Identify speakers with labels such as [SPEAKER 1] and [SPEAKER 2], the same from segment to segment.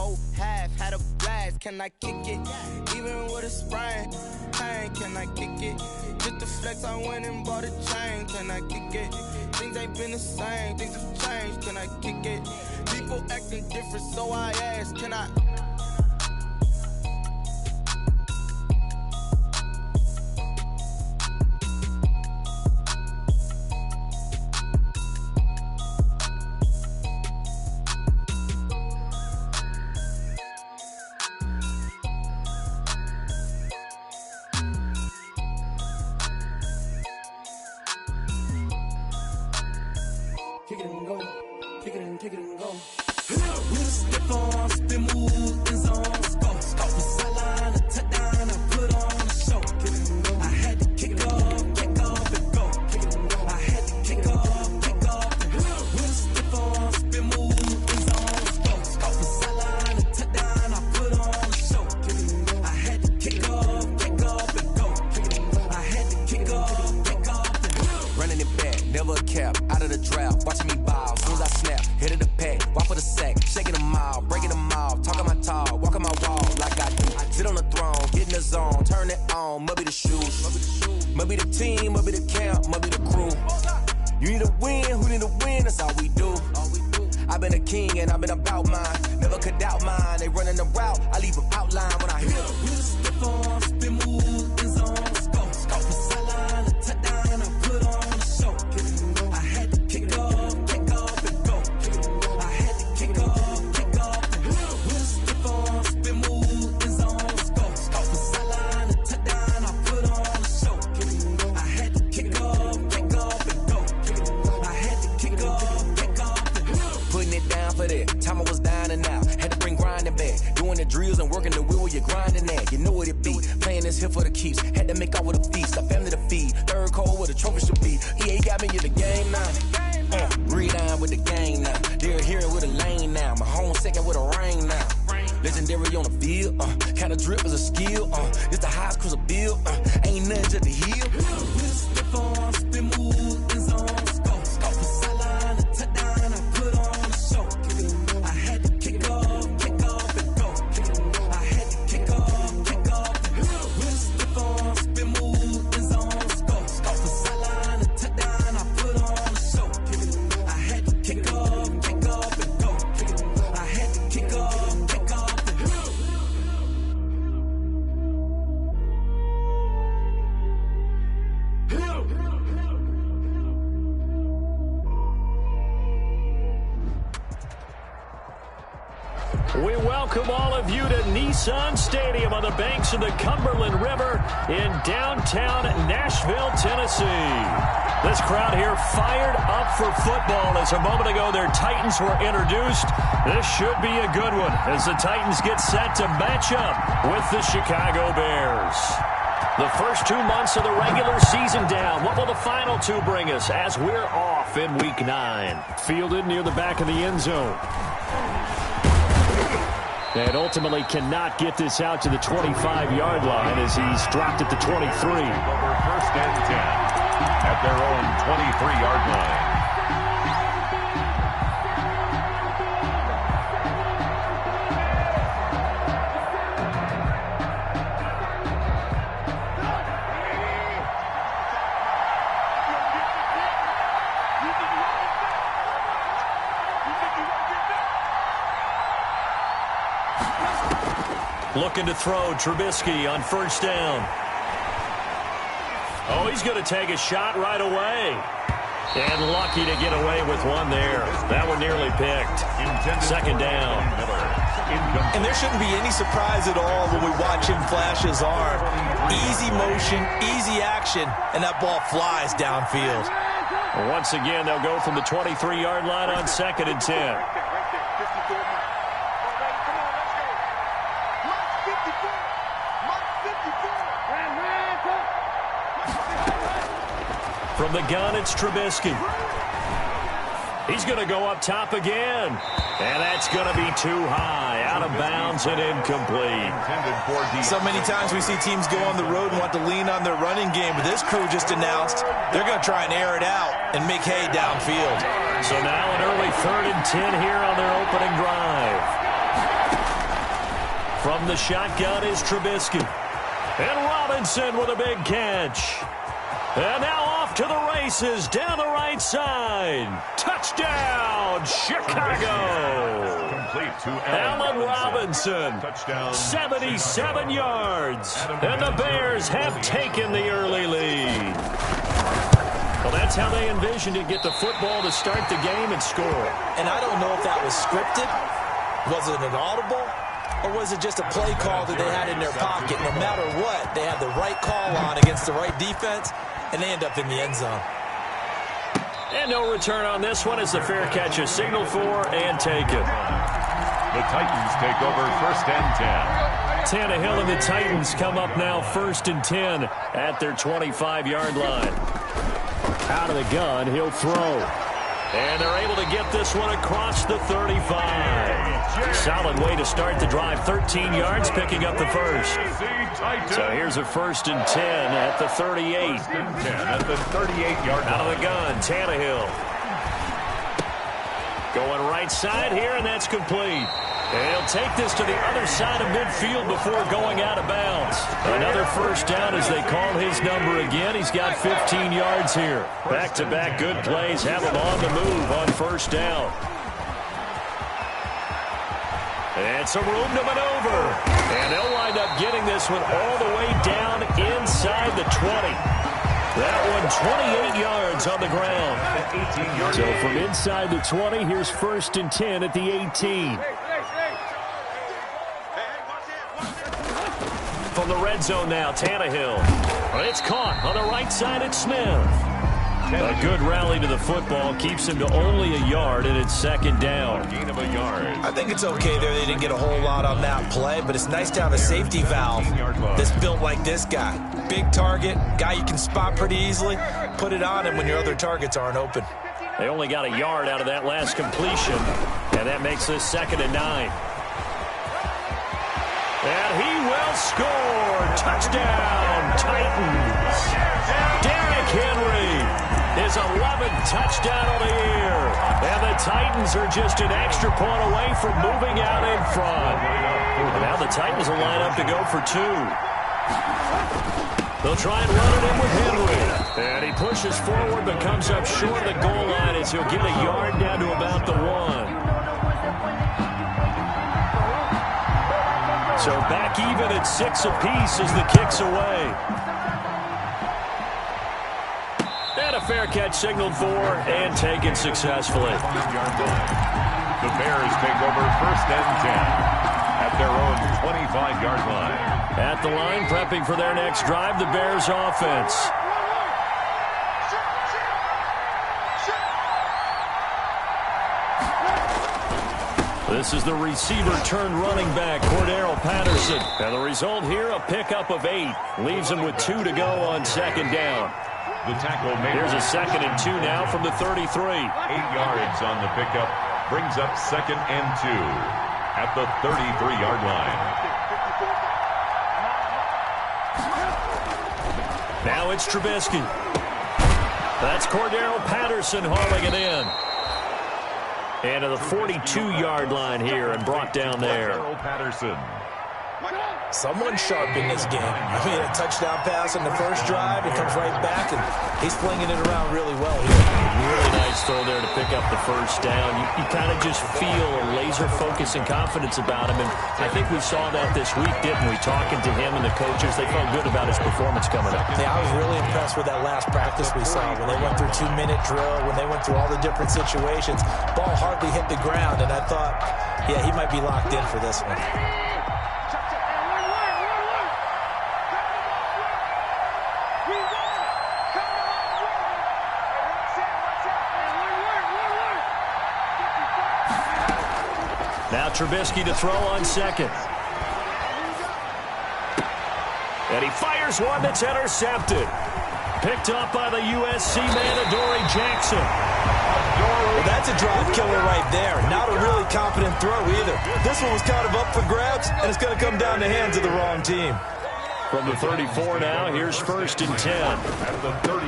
[SPEAKER 1] whole half, had a blast. Can I kick it? Even with a sprain, pain, can I kick it? Just to flex, I went and bought a chain. Can I kick it? Things ain't been the same, things have changed. Can I kick it? People acting different, so I ask, can I?
[SPEAKER 2] Kick it and go, kick it and go. With a stiff on, spin move, in zone, go. Stop the sideline, a touchdown, I put on a show. Kick it and go. I had to kick off and go. Kick it and go. I had to kick off and go. With a stiff on, spin move, in zone, go. Stop the sideline, a touchdown, I put on a show. Kick it and go. I had to kick off and go. Kick it and go. I had to kick off and go.
[SPEAKER 3] Running it back, never a cap, out of the drought, watching me ball. Soon as I snap, hit of the pack, walk for the sack, shaking them all, breaking them all, talking my tall, walking my wall like I do. Sit on the throne, get in the zone, turn it on, must be the shoes, must be the team, must be the camp, must be the crew. You need a win, who need a win, that's all we do. I've been a king and I've been about mine, never could doubt mine. They running the route, I leave them outline when I hit them.
[SPEAKER 2] With a stiff on, spin move, in zone, go. Stop the sideline, a touchdown, I put on a show. I had to kick off and go. I had to kick off and go. With a stiff on, spin move, in zone, go. Stop the sideline, a touchdown, I put on a show. I had to kick off and go. I had to kick off and go.
[SPEAKER 3] Putting it down for that, time I was down and out, had to bring grinding back, doing the drills and working the wheel where you're grinding at, you know what it be, playing this here for the keeps, had to make out with a feast, a family to feed, third cold where the trophy should be, EA got me in the game now, breathe down with the gang now, they're hearing with a lane now, my home second with a rain now, legendary on the field, kind of drip is a skill, it's the highest cruiser bill, ain't nothing to the heel.
[SPEAKER 2] With a stiff on, spin move, in zone, go. Stop the sideline, a touchdown, I put on a show. I had to kick off and go. I had to kick off and go. With a stiff on, spin move, in zone, go. Stop the sideline, a touchdown, I put on a show. I had to kick off and go. I had to kick off and go.
[SPEAKER 4] We welcome all of you to Nissan Stadium on the banks of the Cumberland River in downtown Nashville, Tennessee. This crowd here fired up for football as a moment ago their Titans were introduced. This should be a good one as the Titans get set to match up with the Chicago Bears. The first 2 months of the regular season down. What will the final 2 bring us as we're off in Week 9? Fielded near the back of the end zone. And ultimately cannot get this out to the 25-yard line as he's dropped at the 23.
[SPEAKER 5] Over 1st and 10 at their own 23-yard line.
[SPEAKER 4] Looking to throw, Trubisky on 1st down. Oh, he's going to take a shot right away. And lucky to get away with one there. That one nearly picked. 2nd down.
[SPEAKER 6] And there shouldn't be any surprise at all when we watch him flash his arm. Easy motion, easy action, and that ball flies downfield.
[SPEAKER 4] Once again, they'll go from the 23-yard line on 2nd and 10. From the gun, it's Trubisky. He's going to go up top again. And that's going to be too high. Out of bounds and incomplete.
[SPEAKER 6] So many times we see teams go on the road and want to lean on their running game. But this crew just announced they're going to try and air it out and make hay downfield.
[SPEAKER 4] So now an early 3rd and 10 here on their opening drive. From the shotgun is Trubisky. And Robinson with a big catch. And now off to the races down the right side. Touchdown, Chicago.
[SPEAKER 5] Complete to
[SPEAKER 4] Allen Robinson,
[SPEAKER 5] Touchdown,
[SPEAKER 4] 77 yards. And the Bears have taken the early lead. Well, that's how they envisioned it, get the football to start the game and score.
[SPEAKER 6] And I don't know if that was scripted. Was it an audible? Or was it just a play call that they had in their pocket? No matter what, they had the right call on against the right defense, and they end up in the end zone.
[SPEAKER 4] And no return on this one as the fair catch is signaled for and taken.
[SPEAKER 5] The Titans take over 1st and 10.
[SPEAKER 4] Tannehill and the Titans come up now 1st and 10 at their 25-yard line. Out of the gun, he'll throw. And they're able to get this one across the 35. Solid way to start the drive. 13 yards, picking up the first. So here's a 1st and 10 at the 38.
[SPEAKER 5] 1st and 10 at the 38-yard line.
[SPEAKER 4] Out of the gun, Tannehill. Going right side here, and that's complete. And he'll take this to the other side of midfield before going out of bounds. Another first down as they call his number again. He's got 15 yards here. Back-to-back good plays have him on the move on first down. And some room to maneuver. And they'll wind up getting this one all the way down inside the 20. That one 28 yards on the ground. So from inside the 20, here's 1st and 10 at the 18. From the red zone now, Tannehill. It's caught on the right side at Smith. A good rally to the football keeps him to only a yard, and it's 2nd down.
[SPEAKER 5] Gain of a yard.
[SPEAKER 6] I think it's okay there. They didn't get a whole lot on that play, but it's nice to have a safety valve that's built like this guy. Big target, guy you can spot pretty easily. Put it on him when your other targets aren't open.
[SPEAKER 4] They only got a yard out of that last completion, and that makes this 2nd and 9. And he will score. Touchdown, Titans. Derrick Henry. His 11th touchdown of the year. And the Titans are just an extra point away from moving out in front. And now the Titans will line up to go for 2. They'll try and run it in with Henry. And he pushes forward but comes up short of the goal line as he'll get a yard down to about the 1. So back even at 6 apiece as the kick's away. And a fair catch signaled for and taken successfully.
[SPEAKER 5] The Bears take over 1st and 10 at their own 25-yard line.
[SPEAKER 4] At the line, prepping for their next drive, the Bears offense. This is the receiver turned running back, Cordero Patterson. And the result here, a pickup of 8. Leaves him with 2 to go on 2nd down.
[SPEAKER 5] The tackle made.
[SPEAKER 4] Here's a 2nd and 2 now from the 33.
[SPEAKER 5] 8 yards on the pickup. Brings up 2nd and 2 at the 33-yard line.
[SPEAKER 4] Now it's Trubisky. That's Cordero Patterson hauling it in. And to the 42-yard line here and brought down there.
[SPEAKER 5] Cordero Patterson.
[SPEAKER 6] Someone sharp in this game. He had a touchdown pass on the first drive. He comes right back, and he's flinging it around really well here.
[SPEAKER 4] Really nice throw there to pick up the first down. You kind of just feel a laser focus and confidence about him, and I think we saw that this week, didn't we? Talking to him and the coaches, they felt good about his performance coming up.
[SPEAKER 6] Yeah, I was really impressed with that last practice we saw when they went through 2-minute drill, when they went through all the different situations. Ball hardly hit the ground, and I thought, yeah, he might be locked in for this one.
[SPEAKER 4] Now Trubisky to throw on 2nd. And he fires one that's intercepted. Picked up by the USC man, Adoree Jackson.
[SPEAKER 6] Well, that's a drive killer right there. Not a really confident throw either. This one was kind of up for grabs, and it's going to come down the hands of the wrong team.
[SPEAKER 4] From the 34 now, here's 1st and 10.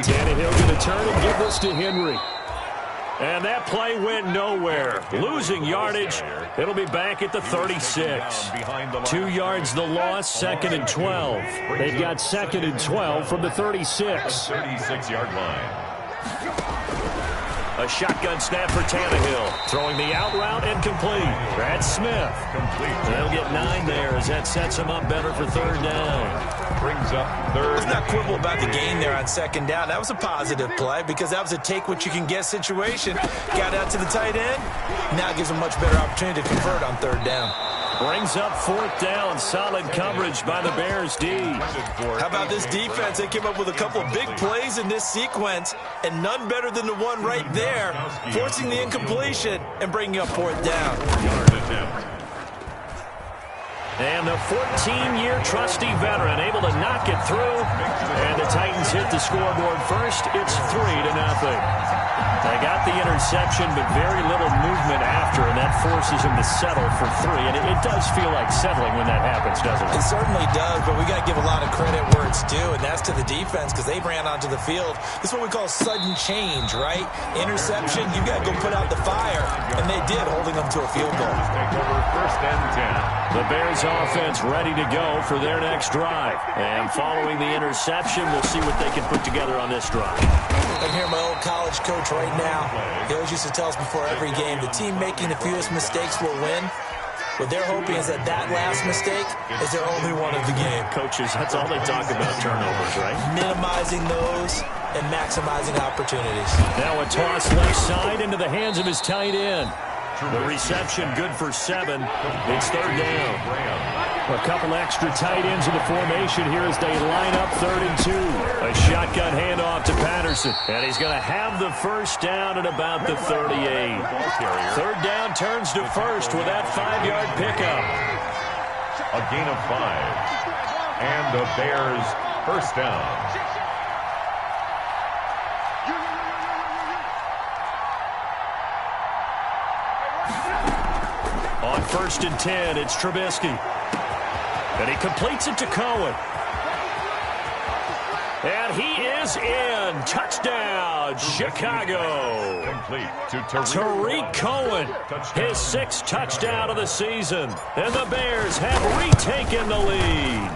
[SPEAKER 4] Tannehill going to turn and give this to Henry. And that play went nowhere. Losing yardage. It'll be back at the 36. 2 yards the loss, 2nd and 12. They've got 2nd and 12 from the 36.
[SPEAKER 5] 36-yard line.
[SPEAKER 4] A shotgun snap for Tannehill. Throwing the out route and complete. Brad Smith.
[SPEAKER 5] Complete.
[SPEAKER 4] They'll get 9 there as that sets them up better for 3rd down.
[SPEAKER 5] Brings up 3rd.
[SPEAKER 6] Let's not quibble about the gain there on 2nd down. That was a positive play because that was a take-what-you-can-get situation. Got out to the tight end. Now it gives them a much better opportunity to convert on 3rd down.
[SPEAKER 4] Brings up 4th down. Solid coverage by the Bears D.
[SPEAKER 6] How about this defense? They came up with a couple of big plays in this sequence, and none better than the one right there, forcing the incompletion and bringing up 4th down.
[SPEAKER 4] And the 14-year trusty veteran able to knock it through. And the Titans hit the scoreboard first. It's 3-0. They got the interception, but very little movement after, and that forces him to settle for 3. And it does feel like settling when that happens, doesn't it?
[SPEAKER 6] It certainly does, but we got to give a lot of credit where it's due, and that's to the defense because they ran onto the field. This is what we call sudden change, right? Interception, you got to go put out the fire, and they did, holding them to a field goal.
[SPEAKER 5] Take over 1st and 10.
[SPEAKER 4] The Bears offense ready to go for their next drive. And following the interception, we'll see what they can put together on this drive.
[SPEAKER 6] I'm here, my old college coach right now. He always used to tell us before every game, the team making the fewest mistakes will win. What they're hoping is that last mistake is their only one of the game.
[SPEAKER 4] Coaches, that's all they talk about, turnovers, right?
[SPEAKER 6] Minimizing those and maximizing opportunities.
[SPEAKER 4] Now a toss left side into the hands of his tight end. The reception good for 7. It's 3rd down. A couple extra tight ends in the formation here as they line up 3rd and 2. A shotgun handoff to Patterson. And he's going to have the 1st down at about the 38. 3rd down turns to 1st with that 5-yard pickup.
[SPEAKER 5] A gain of 5. And the Bears 1st down.
[SPEAKER 4] On 1st and 10, it's Trubisky. And he completes it to Cohen. And he is in. Touchdown, Chicago.
[SPEAKER 5] Complete to
[SPEAKER 4] Tariq Cohen, his 6th touchdown of the season. And the Bears have retaken the lead.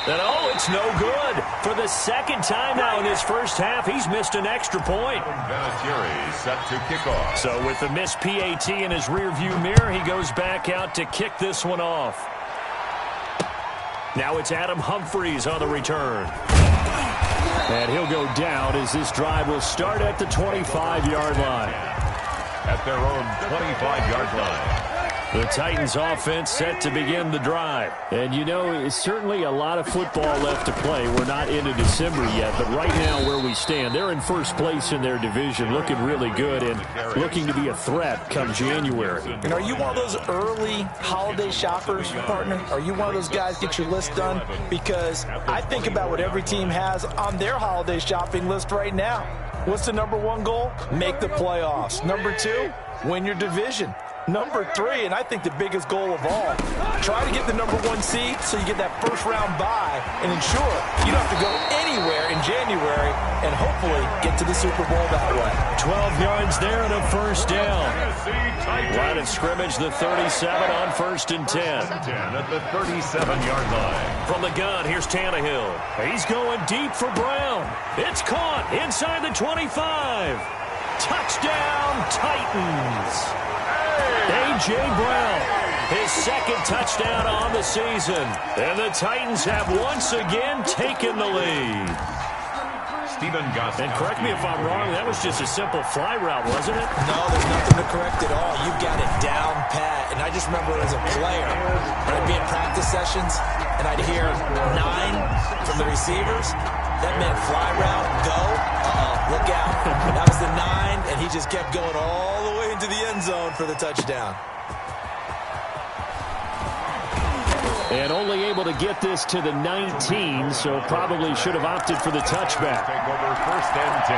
[SPEAKER 4] And oh, it's no good. For the 2nd time now in his first half, he's missed an extra point.
[SPEAKER 5] Vinatieri set to kick off.
[SPEAKER 4] So with the missed PAT in his rearview mirror, he goes back out to kick this one off. Now it's Adam Humphries on the return. And he'll go down as this drive will start at the 25-yard line.
[SPEAKER 5] At their own 25-yard line.
[SPEAKER 4] The Titans offense set to begin the drive. And you know, it's certainly a lot of football left to play. We're not into December yet, but right now where we stand, they're in 1st place in their division, looking really good and looking to be a threat come January.
[SPEAKER 6] And are you one of those early holiday shoppers, partner? Are you one of those guys get your list done? Because I think about what every team has on their holiday shopping list right now. What's the number 1 goal? Make the playoffs. Number 2, win your division. Number 3, and I think the biggest goal of all, try to get the number 1 seed so you get that 1st round bye and ensure you don't have to go anywhere in January and hopefully get to the Super Bowl that way.
[SPEAKER 4] 12 yards there and a 1st down. Line of scrimmage, the 37 on 1st and 10.
[SPEAKER 5] 10 at the 37-yard line.
[SPEAKER 4] From the gun, here's Tannehill. He's going deep for Brown. It's caught inside the 25. Touchdown, Titans. A.J. Brown, his 2nd touchdown on the season. And the Titans have once again taken the lead.
[SPEAKER 5] Stephen Gotw.
[SPEAKER 4] And correct me if I'm wrong, that was just a simple fly route, wasn't it?
[SPEAKER 6] No, there's nothing to correct at all. You've got it down pat. And I just remember as a player, when I'd be in practice sessions, and I'd hear 9 from the receivers. That meant fly route, go. Look out. That was the 9, and he just kept going all the way into the end zone for the touchdown.
[SPEAKER 4] And only able to get this to the 19, so probably should have opted for the touchback.
[SPEAKER 5] Take over 1st and 10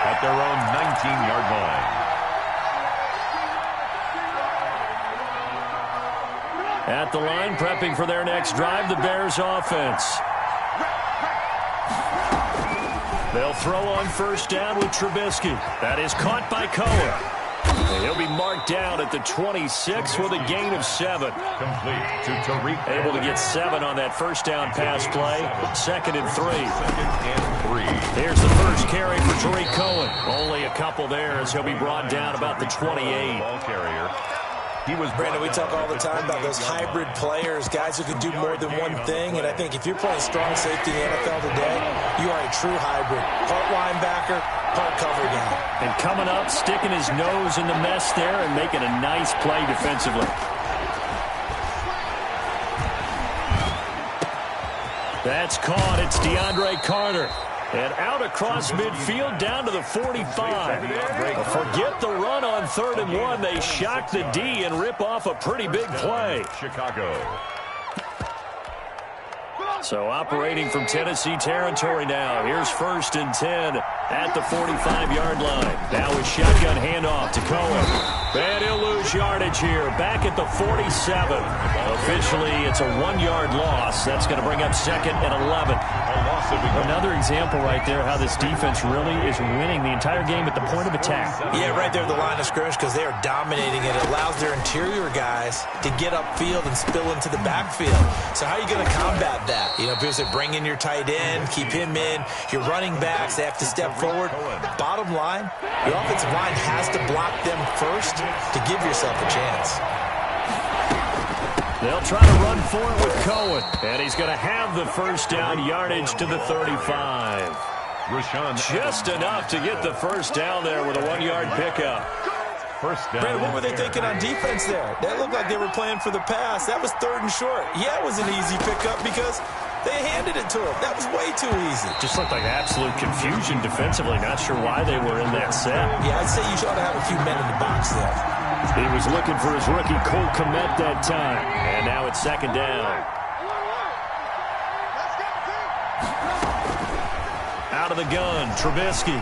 [SPEAKER 5] at their own 19-yard line.
[SPEAKER 4] At the line, prepping for their next drive, the Bears offense. They'll throw on first down with Trubisky. That is caught by Cohen. And he'll be marked down at the 26 with a gain of 7.
[SPEAKER 5] Complete to Tariq.
[SPEAKER 4] Able to get 7 on that first down pass play. 2nd and 3. Here's the first carry for Tariq Cohen. Only a couple there as he'll be brought down about the 28.
[SPEAKER 5] Ball carrier.
[SPEAKER 6] Brandon, we talk all the time about those hybrid players, guys who can do more than one thing. And I think if you're playing strong safety in the NFL today, you are a true hybrid. Part linebacker, part cover guy.
[SPEAKER 4] And coming up, sticking his nose in the mess there and making a nice play defensively. That's caught. It's DeAndre Carter. And out across midfield down to the 45. Forget the run on 3rd and 1. They shock the D and rip off a pretty big play.
[SPEAKER 5] Chicago.
[SPEAKER 4] So operating from Tennessee territory now. Here's 1st and 10 at the 45-yard line. Now a shotgun handoff to Cohen. And he'll lose yardage here. Back at the 47. Officially, it's a 1-yard loss. That's going to bring up 2nd and 11. Another example right there how this defense really is winning the entire game at the point of attack.
[SPEAKER 6] Yeah, right there at the line of scrimmage because they are dominating it. It allows their interior guys to get upfield and spill into the backfield. So how are you going to combat that? You know, because they bring in your tight end, keep him in. Your running backs, they have to step forward. Bottom line, your offensive line has to block them first to give yourself a chance.
[SPEAKER 4] They'll try to run for it with Cohen. And he's going to have the first down yardage to the 35. Just enough to get the first down there with a 1-yard pickup.
[SPEAKER 5] First down.
[SPEAKER 6] Brandon, what were they thinking on defense there? That looked like they were playing for the pass. That was 3rd and short. Yeah, it was an easy pickup because they handed it to him. That was way too easy.
[SPEAKER 4] Just looked like absolute confusion defensively. Not sure why they were in that set.
[SPEAKER 6] Yeah, I'd say you ought to have a few men in the box there.
[SPEAKER 4] He was looking for his rookie Cole Kmet that time. And now it's 2nd down. Out of the gun, Trubisky.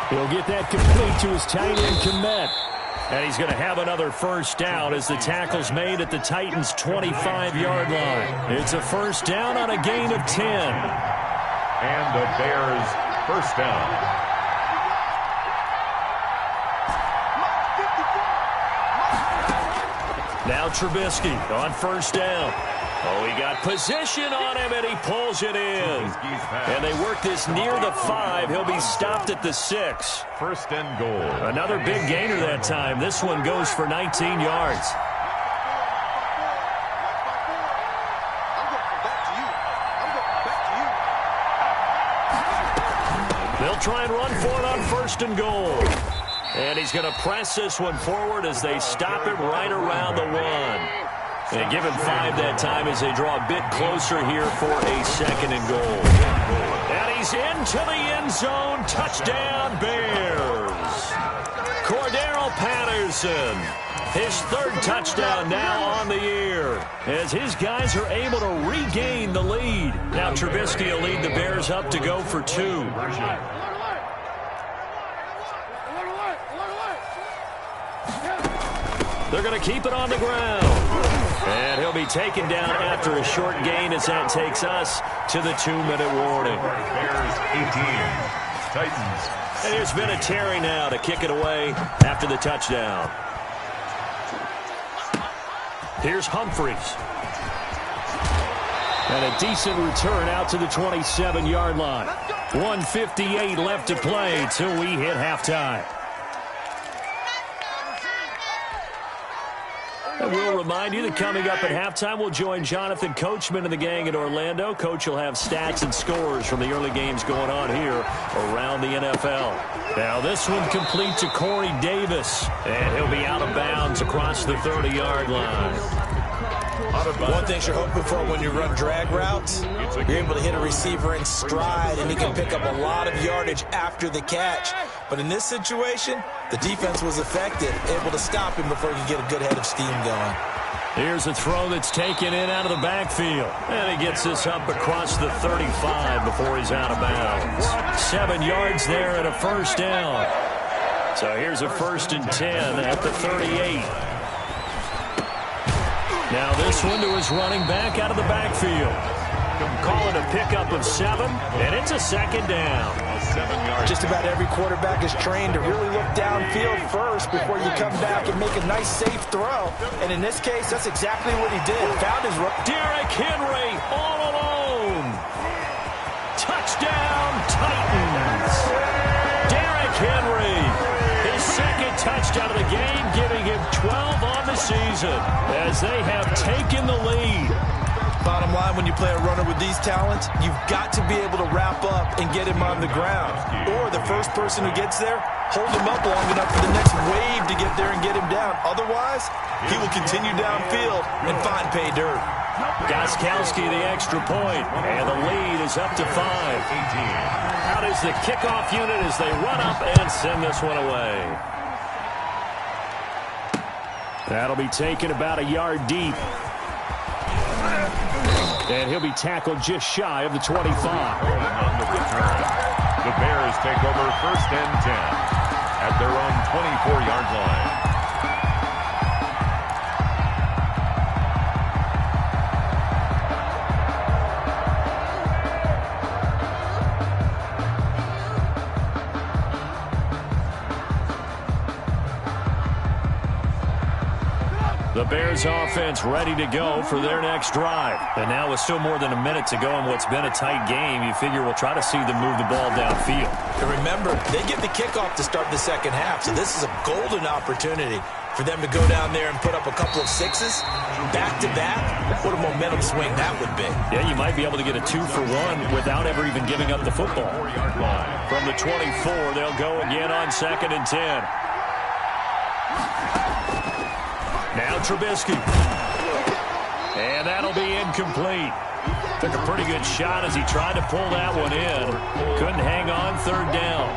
[SPEAKER 4] He'll get that complete to his tight end, Kmet. And he's going to have another first down as the tackle's made at the Titans' 25-yard line. It's a first down on a gain of 10.
[SPEAKER 5] And the Bears first down.
[SPEAKER 4] Now Trubisky on first down. Oh, he got position on him, and he pulls it in. And they work this near the 5. He'll be stopped at the 6.
[SPEAKER 5] First and goal.
[SPEAKER 4] Another big gainer that time. This one goes for 19 yards. They'll try and run for it on 1st and goal. And he's going to press this one forward as they stop him right around the 1. And give him 5 that time as they draw a bit closer here for a 2nd and goal. And he's into the end zone. Touchdown, Bears. Cordero Patterson. His 3rd touchdown now on the year as his guys are able to regain the lead. Now Trubisky will lead the Bears up to go for 2. They're going to keep it on the ground. And he'll be taken down after a short gain as that takes us to the 2-minute warning.
[SPEAKER 5] Bears 18. Titans.
[SPEAKER 4] And there's been a Terry now to kick it away after the touchdown. Here's Humphreys. And a decent return out to the 27-yard line. 1:58 left to play till we hit halftime. And we'll remind you that coming up at halftime, we'll join Jonathan Coachman and the gang in Orlando. Coach will have stats and scores from the early games going on here around the NFL. Now this one complete to Corey Davis, and he'll be out of bounds across the 30-yard line.
[SPEAKER 6] One thing you're hoping for when you run drag routes, you're able to hit a receiver in stride, and he can pick up a lot of yardage after the catch. But in this situation, the defense was effective, able to stop him before he could get a good head of steam going.
[SPEAKER 4] Here's a throw that's taken in out of the backfield. And he gets this up across the 35 before he's out of bounds. 7 yards there and a first down. So here's a 1st and 10 at the 38. Now this one to his running back out of the backfield. Call it a pickup of 7, and it's a second down.
[SPEAKER 6] Just about every quarterback is trained to really look downfield first before you come back and make a nice, safe throw. And in this case, that's exactly what he did. Found his
[SPEAKER 4] Derrick Henry all alone. Touchdown, Titans. Derrick Henry, his second touchdown of the game, giving him 12 on the season as they have taken the lead.
[SPEAKER 6] Bottom line, when you play a runner with these talents, you've got to be able to wrap up and get him on the ground. Or the first person who gets there, hold him up long enough for the next wave to get there and get him down. Otherwise, he will continue downfield and find pay dirt.
[SPEAKER 4] Gostkowski the extra point, and the lead is up to 5. Out is the kickoff unit as they run up and send this one away. That'll be taken about a yard deep. And he'll be tackled just shy of the 25.
[SPEAKER 5] The Bears take over 1st and 10 at their own 24-yard line.
[SPEAKER 4] The Bears offense ready to go for their next drive. And now with still more than a minute to go in what's been a tight game, you figure we'll try to see them move the ball downfield.
[SPEAKER 6] And remember, they get the kickoff to start the second half, so this is a golden opportunity for them to go down there and put up a couple of sixes back-to-back. What a momentum swing that would be.
[SPEAKER 4] Yeah, you might be able to get a 2-for-1 without ever even giving up the football. From the 24, they'll go again on 2nd and 10. Now Trubisky. And that'll be incomplete. Took a pretty good shot as he tried to pull that one in. Couldn't hang on 3rd down.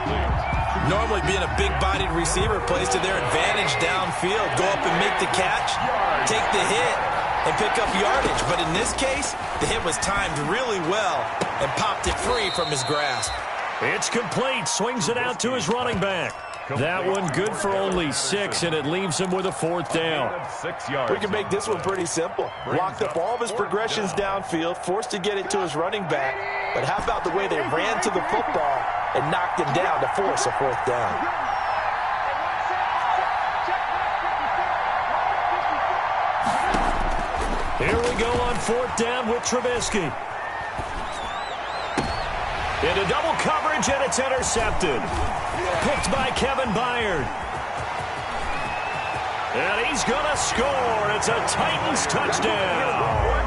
[SPEAKER 6] Normally being a big-bodied receiver plays to their advantage downfield. Go up and make the catch, take the hit, and pick up yardage. But in this case, the hit was timed really well and popped it free from his grasp.
[SPEAKER 4] It's complete. Swings it out to his running back. That one good for only 6, and it leaves him with a 4th down.
[SPEAKER 6] We can make this one pretty simple. Blocked up all of his progressions downfield, forced to get it to his running back. But how about the way they ran to the football and knocked him down to force a 4th down?
[SPEAKER 4] Here we go on 4th down with Trubisky. Into double coverage, and it's intercepted. Picked by Kevin Byard. And he's going to score. It's a Titans touchdown.